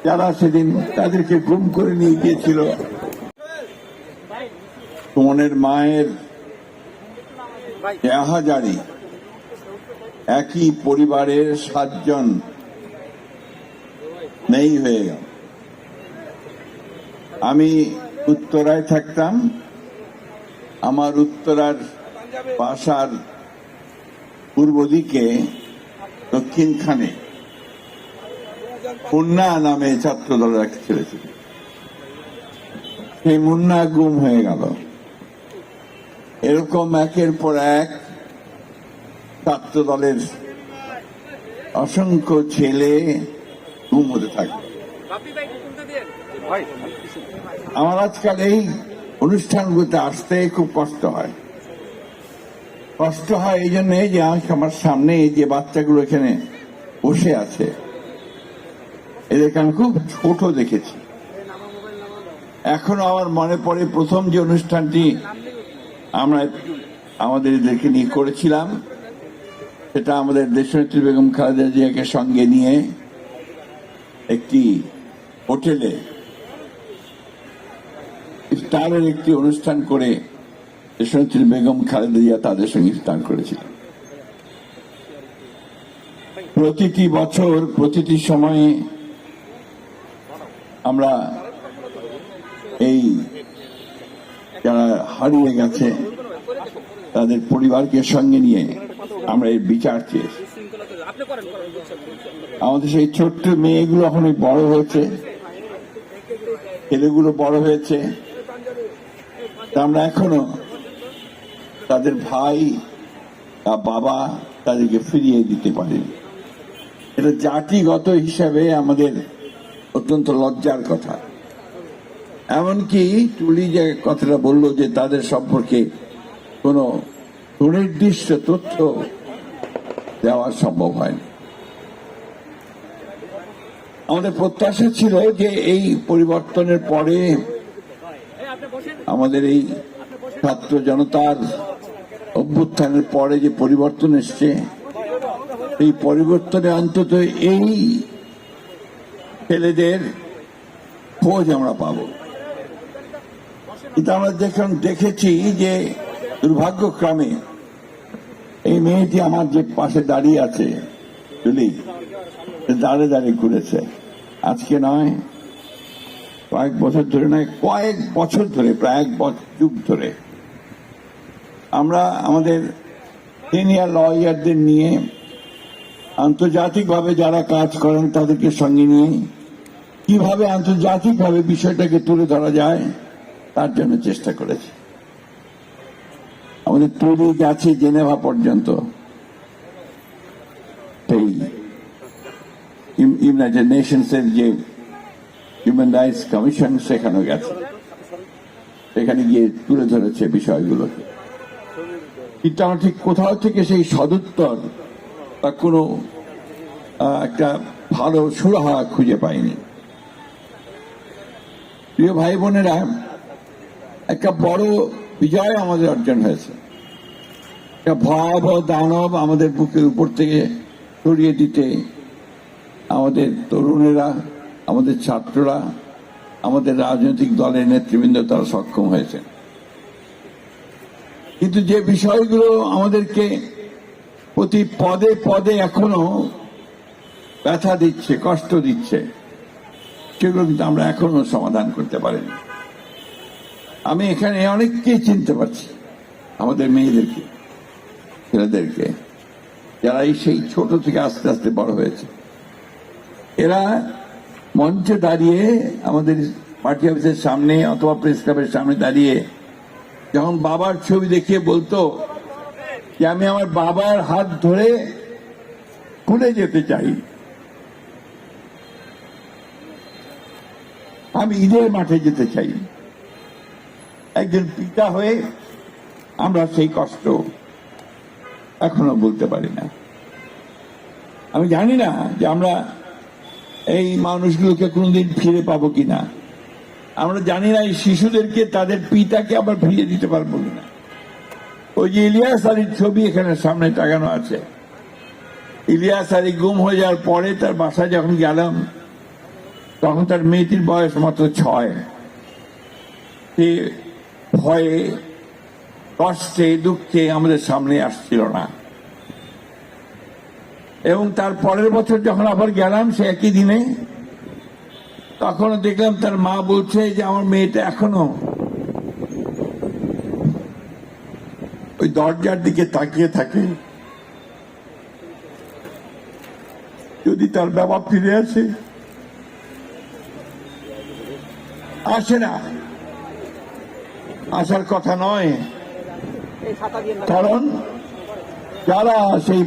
যারা সেদিন তাদেরকে গুম করে নিয়ে গিয়েছিল, সুমনের মায়ের দেহাজারি, একই পরিবারের 7 জন নেই হয়ে গেল। আমি উত্তরায় থাকতাম, আমার উত্তরার বাসার পূর্ব দিকে দক্ষিণখানে মুন্না নামে ছাত্র দলের একটা ছেলে ছিল। সেই মুন্না গুম হয়ে গেল। এরকম একের পর এক ছাত্র দলের অসংখ্য ছেলে গুম হতে থাকে। আমার আজকাল এই অনুষ্ঠানগুলোতে আসতে খুব কষ্ট হয়। এই জন্য যে আমার সামনে যে বাচ্চাগুলো এখানে বসে আছে, এদেরকে আমি খুব ছোট দেখেছি। এখনো আমার মনে পড়ে প্রথম যে অনুষ্ঠানটি আমরা আমাদের এদেরকে নিয়ে করেছিলাম, সেটা আমাদের দেশনেত্রী বেগম খালেদা জিয়াকে সঙ্গে নিয়ে একটি হোটেলে ইফতারের একটি অনুষ্ঠান করে দেশনেত্রী বেগম খালেদা জিয়া তাদের সঙ্গে ইফতার করেছিলেন। প্রতিটি বছর প্রতিটি সময়ে আমরা এই যারা হারিয়ে গেছে তাদের পরিবারকে সঙ্গে নিয়ে আমরা এর বিচার চেয়েছি। আমাদের সেই ছোট্ট মেয়েগুলো এখন বড় হয়েছে, ছেলেগুলো বড় হয়েছে, আমরা এখনো তাদের ভাই বা বাবা তাদেরকে ফিরিয়ে দিতে পারিনি। এটা জাতিগত হিসাবে আমাদের অত্যন্ত লজ্জার কথা। এমনকি টুলি যে কথাটা বললো যে তাদের সম্পর্কে কোনো সুনির্দিষ্ট তথ্য দেওয়া সম্ভব হয়নি। আমাদের প্রত্যাশা ছিল যে এই পরিবর্তনের পরে, আমাদের এই ছাত্র জনতার অভ্যুত্থানের পরে যে পরিবর্তন এসছে, এই পরিবর্তনে অন্তত এই ছেলেদের খোঁজ আমরা পাব। কিন্তু আমরা দেখেছি যে দুর্ভাগ্যক্রমে এই মেয়েটি আমার যে পাশে দাঁড়িয়ে আছে, দাঁড়িয়ে দাঁড়িয়ে ঘুরেছে। আজকে নয়, কয়েক বছর ধরে নয়, কয়েক বছর ধরে, প্রায় এক যুগ ধরে আমরা আমাদের সিনিয়র লয়ারদের নিয়ে, আন্তর্জাতিকভাবে যারা কাজ করেন তাদেরকে সঙ্গে নিয়ে কিভাবে আন্তর্জাতিকভাবে বিষয়টাকে তুলে ধরা যায় তার জন্য চেষ্টা করেছি। আমাদের তৈরি গেছে জেনেভা পর্যন্ত, সেই ইউনাইটেড নেশনসের যে হিউম্যান রাইটস কমিশন, সেখানেও গেছে, সেখানে গিয়ে তুলে ধরেছে বিষয়গুলোকে। কিন্তু আমরা ঠিক কোথাও থেকে সেই সদুত্তর বা কোনো একটা ভালো সুরাহা খুঁজে পাইনি। প্রিয় ভাই বোনেরা, একটা বড় বিজয় আমাদের অর্জন হয়েছে। একটা ভয়াবহ দানব আমাদের বুকের উপর থেকে সরিয়ে দিতে আমাদের তরুণেরা, আমাদের ছাত্ররা, আমাদের রাজনৈতিক দলের নেতৃবৃন্দ তারা সক্ষম হয়েছে। কিন্তু যে বিষয়গুলো আমাদেরকে প্রতি পদে পদে এখনো ব্যথা দিচ্ছে, কষ্ট দিচ্ছে, সেগুলো কিন্তু আমরা এখনো সমাধান করতে পারিনি। আমি এখানে অনেককেই চিনতে পারছি, আমাদের মেয়েদেরকে, ছেলেদেরকে, যারা সেই ছোট থেকে আস্তে আস্তে বড় হয়েছে। এরা মঞ্চে দাঁড়িয়ে, আমাদের পার্টি অফিসের সামনে অথবা প্রেস ক্লাবের সামনে দাঁড়িয়ে যখন বাবার ছবি দেখিয়ে বলতো যে আমি আমার বাবার হাত ধরে স্কুলে যেতে চাই, আমি ঈদের মাঠে যেতে চাই। একজন পিতা হয়ে আমরা সেই কষ্ট এখনো বলতে পারি না। আমি জানি না যে আমরা এই মানুষগুলোকে কোনোদিন ফিরে পাবো কিনা। আমরা জানি না এই শিশুদেরকে, তাদের পিতাকে আবার ফিরিয়ে দিতে পারবো কিনা। ওই যে ইলিয়াস আলীর ছবি এখানে সামনে টাঙানো আছে। ইলিয়াস আলী গুম হয়ে যাওয়ার পরে তার বাসায় যখন গেলাম, তখন তার মেয়েটির বয়স মাত্র 6। সে ভয়ে কষ্টে দুঃখে আমাদের সামনে আসছিল না। এবং তার পরের বছর যখন আবার গেলাম সে একই দিনে, তখন দেখলাম তার মা বলছে যে আমার মেয়েটা এখনো ওই দরজার দিকে তাকিয়ে থাকে, যদি তার বাবা ফিরে আসে না, আসার কথা নয়, কারণ যারা সেই